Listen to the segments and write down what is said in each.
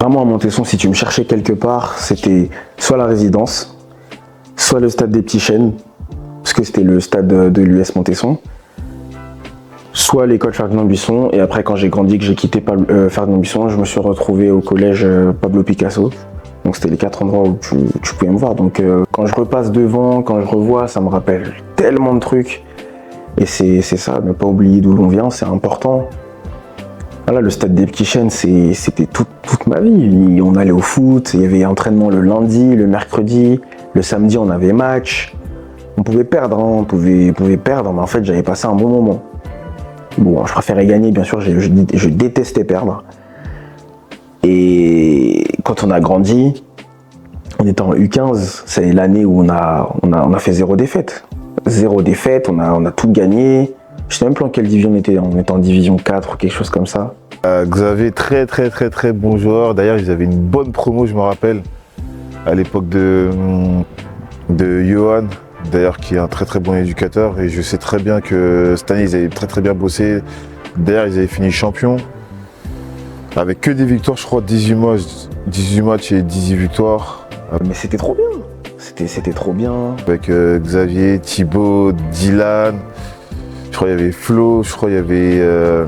Vraiment à Montesson, si tu me cherchais quelque part, c'était soit la résidence, soit le stade des Petits Chênes, parce que c'était le stade de l'US Montesson, soit l'école Ferdinand Buisson, et après quand j'ai grandi, que j'ai quitté Ferdinand Buisson, je me suis retrouvé au collège Pablo Picasso. Donc c'était les 4 endroits où tu pouvais me voir. Donc quand je repasse devant, quand je revois, ça me rappelle tellement de trucs. Et c'est ça, ne pas oublier d'où l'on vient, c'est important. Voilà, le stade des Petits Chênes, c'était toute ma vie. On allait au foot, il y avait entraînement le lundi, le mercredi, le samedi on avait match. On pouvait perdre, on pouvait perdre, mais en fait j'avais passé un bon moment. Bon, je préférais gagner, bien sûr, je détestais perdre. Et quand on a grandi, on était en U15, c'est l'année où on a fait 0 défaite. 0 défaite, on a tout gagné. Je sais même plus en quelle division on était en division 4 ou quelque chose comme ça. Xavier, très bon joueur. D'ailleurs, ils avaient une bonne promo, je me rappelle, à l'époque de Johan, d'ailleurs, qui est un très bon éducateur. Et je sais très bien que cette année, ils avaient très bien bossé. D'ailleurs, ils avaient fini champion. Avec que des victoires, je crois, 18 matchs et 18 victoires. Mais c'était trop bien. C'était trop bien. Avec Xavier, Thibaut, Dylan, je crois qu'il y avait Flo, je crois qu'il y avait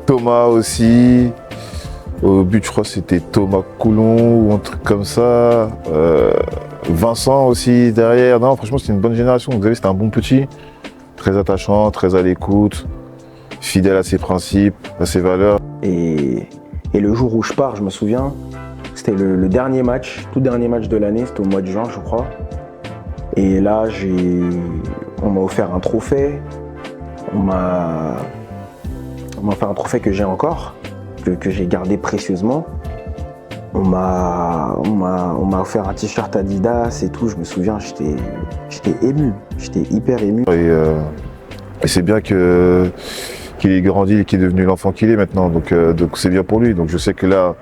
Thomas aussi. Au but, je crois que c'était Thomas Coulon ou un truc comme ça. Vincent aussi derrière. Non, franchement, c'était une bonne génération. Xavier, c'était un bon petit, très attachant, très à l'écoute, fidèle à ses principes, à ses valeurs. Et le jour où je pars, je me souviens, c'était le dernier match, tout dernier match de l'année, c'était au mois de juin, je crois. Et là, on m'a offert un trophée. On m'a offert un trophée que j'ai encore, que j'ai gardé précieusement. On m'a offert un t-shirt Adidas et tout. Je me souviens, j'étais ému, j'étais hyper ému. Et c'est bien qu'il ait grandi et qu'il est devenu l'enfant qu'il est maintenant. Donc c'est bien pour lui. Donc je sais que là,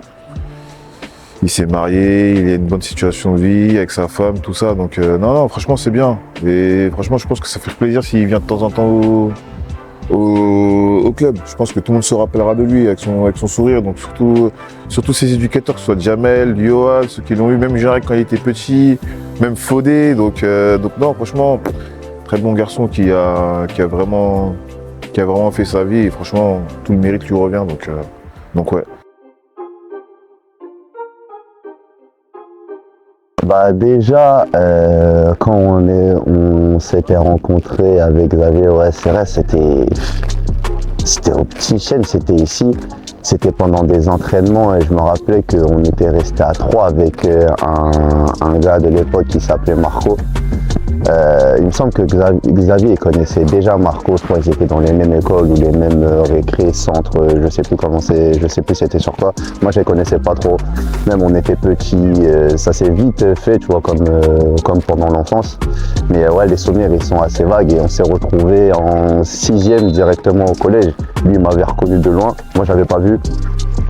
il s'est marié, il a une bonne situation de vie avec sa femme, tout ça. Donc non, franchement, c'est bien. Et franchement, je pense que ça fait plaisir s'il vient de temps en temps au club. Je pense que tout le monde se rappellera de lui avec son sourire. Donc surtout ses éducateurs, que ce soit Jamel, Johan, ceux qui l'ont eu, même Jarek quand il était petit, même Fodé. Donc non, franchement, très bon garçon qui a vraiment fait sa vie. Et franchement, tout le mérite lui revient. Donc ouais. Bah déjà, quand on s'était rencontré avec Xavier au SRS, c'était au Petit Chêne, c'était ici. C'était pendant des entraînements et je me rappelais qu'on était resté à 3 avec un gars de l'époque qui s'appelait Marco. Il me semble que Xavier connaissait déjà Marco, je crois qu'ils étaient dans les mêmes écoles ou les mêmes récré, centres, je sais plus c'était sur quoi. Moi je les connaissais pas trop, même on était petits, ça s'est vite fait, tu vois, comme pendant l'enfance. Mais ouais, les souvenirs ils sont assez vagues et on s'est retrouvés en 6e directement au collège. Lui il m'avait reconnu de loin, moi j'avais pas vu,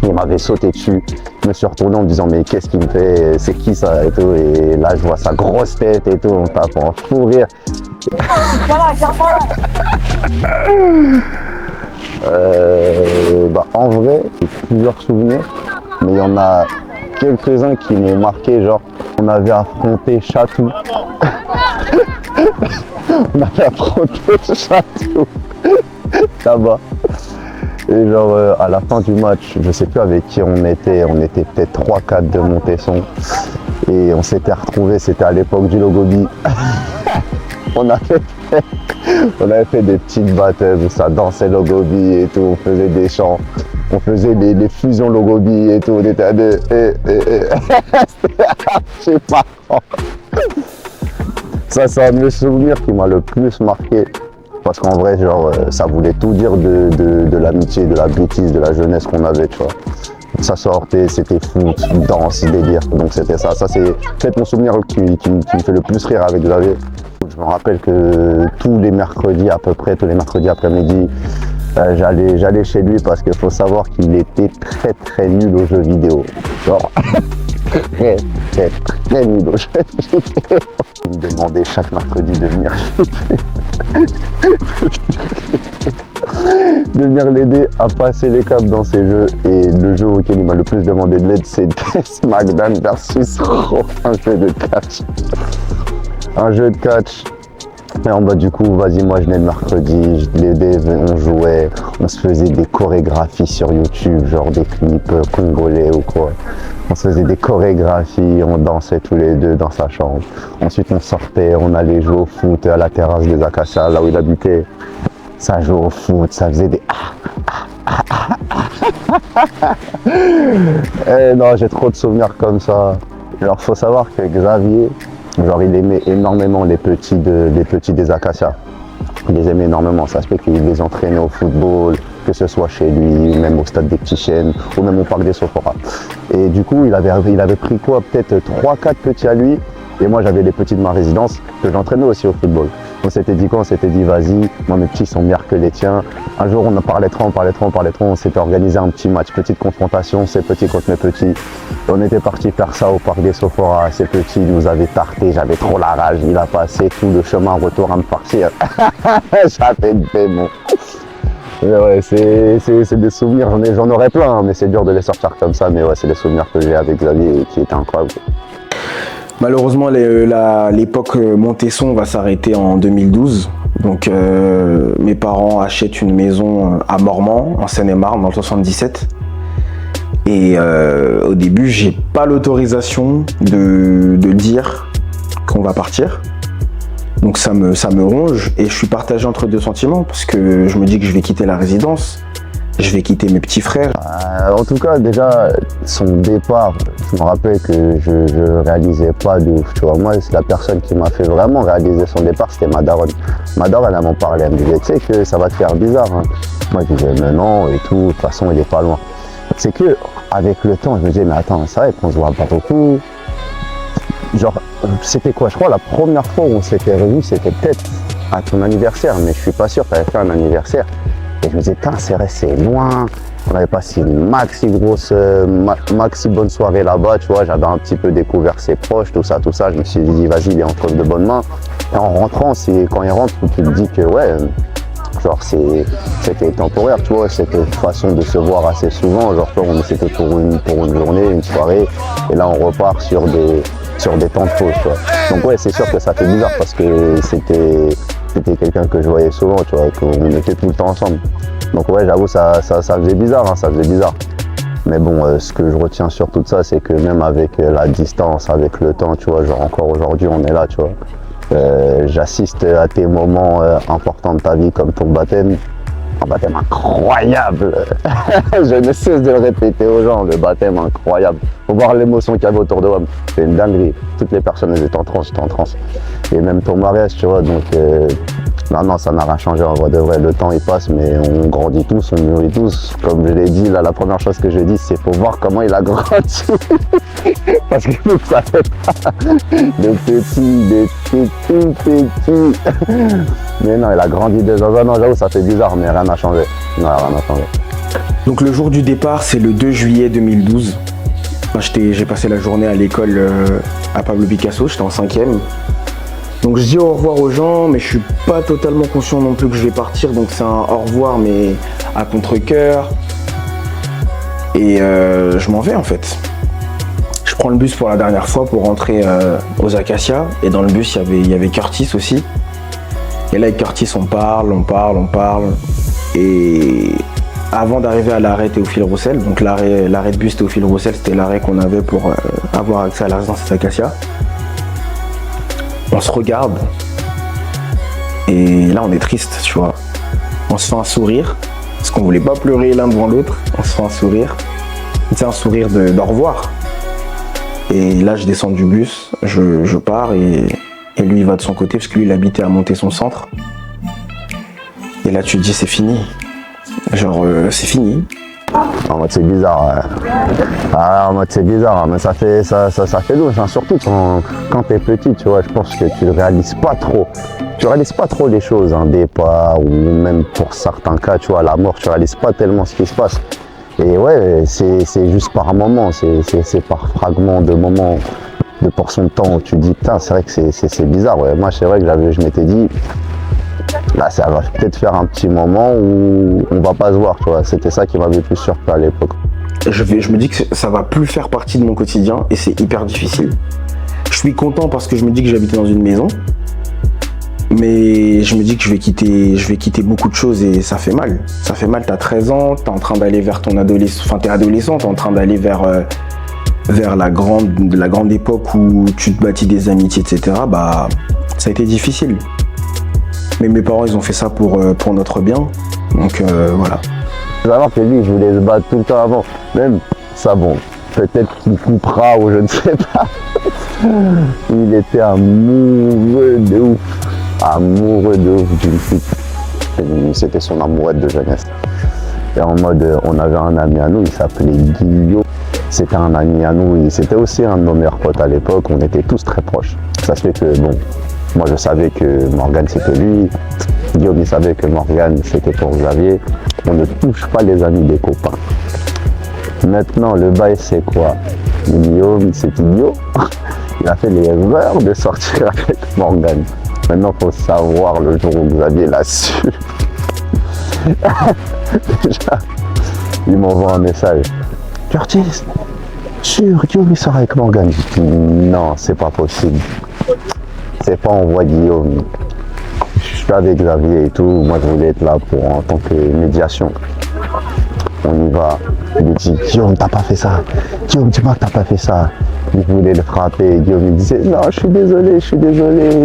il m'avait sauté dessus. Je me suis retourné en me disant mais qu'est-ce qu'il me fait, c'est qui ça et tout, et là je vois sa grosse tête et tout, on tape en fou rire. En vrai, j'ai plusieurs souvenirs, mais il y en a quelques-uns qui m'ont marqué, genre on avait affronté Chatou. On avait affronté Chatou là-bas. Et genre à la fin du match, je sais plus avec qui on était peut-être 3-4 de Montesson. Et on s'était retrouvés, c'était à l'époque du Logobi. on avait fait des petites battles où ça dansait Logobi et tout, on faisait des chants, on faisait des fusions Logobi et tout, on était à deux. Je sais pas. Ça c'est un de mes souvenirs qui m'a le plus marqué. Parce qu'en vrai, genre, ça voulait tout dire de l'amitié, de la bêtise, de la jeunesse qu'on avait, tu vois. Ça sortait, c'était foot, danse, délire. Donc c'était ça. Ça, c'est peut-être mon souvenir qui me fait le plus rire avec Xavier. Je me rappelle que tous les mercredis, à peu près, tous les mercredis après-midi, j'allais chez lui parce qu'il faut savoir qu'il était très nul aux jeux vidéo. Genre, très nul aux jeux vidéo. Il me demandait chaque mercredi de venir chez lui. de venir l'aider à passer les caps dans ses jeux. Et le jeu auquel il m'a le plus demandé de l'aide, c'est SmackDown versus Raw, un jeu de catch. Un jeu de catch. Et en bas du coup, vas-y, moi je venais le mercredi, je l'aidais, on jouait, on se faisait des chorégraphies sur YouTube, genre des clips congolais ou quoi. On se faisait des chorégraphies, on dansait tous les deux dans sa chambre. Ensuite on sortait, on allait jouer au foot à la terrasse des Acacias, là où il habitait. Ça jouait au foot, ça faisait des Et non, j'ai trop de souvenirs comme ça. Alors faut savoir que Xavier, genre il aimait énormément les petits des Acacias. Il les aimait énormément, ça se fait qu'il les entraînait au football, que ce soit chez lui, même au stade des Petits Chênes, ou même au parc des Sophoras. Et du coup, il avait pris quoi, peut-être 3-4 petits à lui, et moi j'avais les petits de ma résidence, que j'entraînais aussi au football. On s'était dit quoi? On s'était dit vas-y, moi mes petits sont meilleurs que les tiens. Un jour on parlait trop, on s'était organisé un petit match, petite confrontation, ces petits contre mes petits. Et on était parti faire ça au parc des Sophoras, ces petits nous avaient tarté, j'avais trop la rage, il a passé tout le chemin retour à me farcir. J'avais le démon. Ouais, c'est des souvenirs, j'en aurais plein, hein, mais c'est dur de les sortir comme ça, mais ouais, c'est des souvenirs que j'ai avec Xavier et qui étaient incroyables. Malheureusement, l'époque Montesson va s'arrêter en 2012. Donc, mes parents achètent une maison à Mormant, en Seine-et-Marne, dans le 77. Et au début, j'ai pas l'autorisation de dire qu'on va partir. Donc ça me ronge et je suis partagé entre deux sentiments parce que je me dis que je vais quitter la résidence, je vais quitter mes petits frères. En tout cas, déjà, son départ, je me rappelle que je réalisais pas de ouf. Tu vois, moi, c'est la personne qui m'a fait vraiment réaliser son départ, c'était ma daronne. Ma daronne, elle m'en parlait, elle me disait, tu sais que ça va te faire bizarre. Hein. Moi, je disais, mais non, et tout, de toute façon, il est pas loin. C'est que, avec le temps, je me disais, mais attends, c'est vrai qu'on se voit pas beaucoup. Genre, c'était quoi? Je crois la première fois où on s'était revus, c'était peut-être à ton anniversaire, mais je suis pas sûr, tu avais fait un anniversaire. Et je me disais, c'est resté loin, on avait passé une maxi bonne soirée là-bas, tu vois, j'avais un petit peu découvert ses proches, tout ça, je me suis dit, vas-y, il est entre de bonnes mains. Et en rentrant, quand il rentre, tu te dis que, ouais, genre, c'était temporaire, tu vois, c'était une façon de se voir assez souvent, genre, c'était pour une journée, une soirée, et là, on repart sur des temps de pause, tu vois. Donc ouais, c'est sûr que ça fait bizarre parce que c'était quelqu'un que je voyais souvent, tu vois, qu'on était tout le temps ensemble. Donc ouais, j'avoue, ça faisait bizarre, hein, ça faisait bizarre. Mais bon, ce que je retiens sur tout ça, c'est que même avec la distance, avec le temps, tu vois, genre encore aujourd'hui, on est là, tu vois. J'assiste à tes moments importants de ta vie comme ton baptême. Un baptême incroyable. Je ne cesse de le répéter aux gens, le baptême incroyable. Faut voir l'émotion qu'il y avait autour de moi. C'est une dinguerie. Toutes les personnes elles étaient en transe, j'étais en transe. Et même ton mariage, tu vois, donc non, ça n'a rien changé en vrai de vrai. Le temps il passe, mais on grandit tous, on mûrit tous. Comme je l'ai dit, là, la première chose que je dis, c'est faut voir comment il a grandi. Parce que nous, ça fait pas des tout petits. Mais non, il a grandi déjà. Non, j'avoue, ça fait bizarre, mais rien n'a changé. Non, rien n'a changé. Donc le jour du départ, c'est le 2 juillet 2012. J'ai passé la journée à l'école à Pablo Picasso, j'étais en 5e. Donc je dis au revoir aux gens, mais je suis pas totalement conscient non plus que je vais partir. Donc c'est un au revoir, mais à contre-cœur. Et je m'en vais en fait. Je prends le bus pour la dernière fois pour rentrer aux Acacias. Et dans le bus, il y avait Curtis aussi. Et là, avec Curtis, on parle. Et avant d'arriver à l'arrêt Théophile Roussel, donc l'arrêt de bus Théophile Roussel, c'était l'arrêt qu'on avait pour avoir accès à la résidence des Acacias. On se regarde. Et là, on est triste, tu vois. On se fait un sourire. Parce qu'on voulait pas pleurer l'un devant l'autre. On se fait un sourire. C'est un sourire d'au revoir. Et là, je descends du bus, je pars et lui, il va de son côté parce que lui, il habitait à Montesson-Centre. Et là, tu te dis, c'est fini. Genre, c'est fini. En mode, c'est bizarre. Ouais. Ah, en mode, c'est bizarre, mais ça fait louche, hein. Surtout quand t'es petit, tu vois, je pense que tu ne réalises pas trop. Tu réalises pas trop les choses, un départ ou même pour certains cas, tu vois, la mort, tu réalises pas tellement ce qui se passe. Et ouais, c'est juste par moment, c'est par fragments de moments, de portions de temps où tu te dis, putain, c'est vrai que c'est bizarre. Ouais. Moi, c'est vrai que je m'étais dit, là, ça va peut-être faire un petit moment où on va pas se voir, tu vois. C'était ça qui m'avait plus surpris à l'époque. Je me dis que ça va plus faire partie de mon quotidien et c'est hyper difficile. Je suis content parce que je me dis que j'habitais dans une maison, mais je me dis que je vais quitter beaucoup de choses et ça fait mal. Ça fait mal, t'as 13 ans, t'es en train d'aller vers ton adolescence, enfin t'es adolescent, t'es en train d'aller vers la grande époque où tu te bâtis des amitiés, etc. Bah, ça a été difficile. Mais mes parents, ils ont fait ça pour notre bien, donc voilà. Il faut savoir que lui, je voulais se battre tout le temps avant. Même ça, bon, peut-être qu'il coupera ou je ne sais pas. Il était amoureux de ouf. Amoureux de ouf d'une fille. C'était son amourette de jeunesse. Et en mode, on avait un ami à nous, il s'appelait Guillaume. C'était un ami à nous, c'était aussi un de nos meilleurs potes à l'époque. On était tous très proches. Ça se fait que, bon, moi je savais que Morgane c'était lui. Guillaume il savait que Morgane c'était pour Xavier. On ne touche pas les amis des copains. Maintenant le bail c'est quoi? Guillaume c'est idiot. Il a fait l'erreur de sortir avec Morgane. Maintenant il faut savoir le jour où Xavier l'a su. Déjà, il m'envoie un message. Curtis, sûr, Guillaume il sort avec Morgane. Je dis non, c'est pas possible. C'est pas envoi Guillaume. Je suis avec Xavier et tout, moi je voulais être là en tant que médiation. On y va. Il me dit Guillaume t'as pas fait ça. Guillaume dis-moi que t'as pas fait ça. Il voulait le frapper. Guillaume il disait non je suis désolé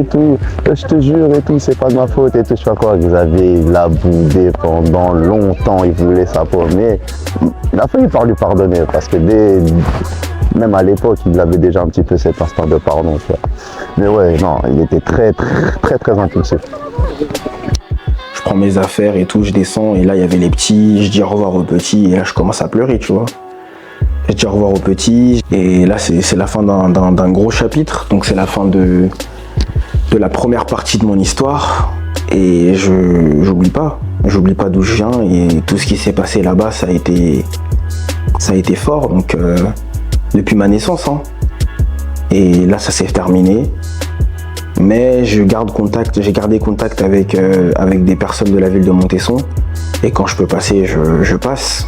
et tout. Je te jure et tout, c'est pas de ma faute et tout. Je sais pas quoi. Xavier il l'a boudé pendant longtemps, il voulait sa peau. Mais il a failli par lui pardonner parce que même à l'époque, il avait déjà un petit peu cet instinct de pardon, tu vois. Mais ouais, non, il était très impulsif. Je prends mes affaires et tout, je descends et là il y avait les petits, je dis au revoir aux petits et là je commence à pleurer, tu vois. Je dis au revoir aux petits et là c'est la fin d'un gros chapitre, donc c'est la fin de la première partie de mon histoire et j'oublie pas d'où je viens et tout ce qui s'est passé là-bas, ça a été fort, donc depuis ma naissance, hein. Et là ça s'est terminé. Mais j'ai gardé contact avec des personnes de la ville de Montesson et quand je peux passer, je passe.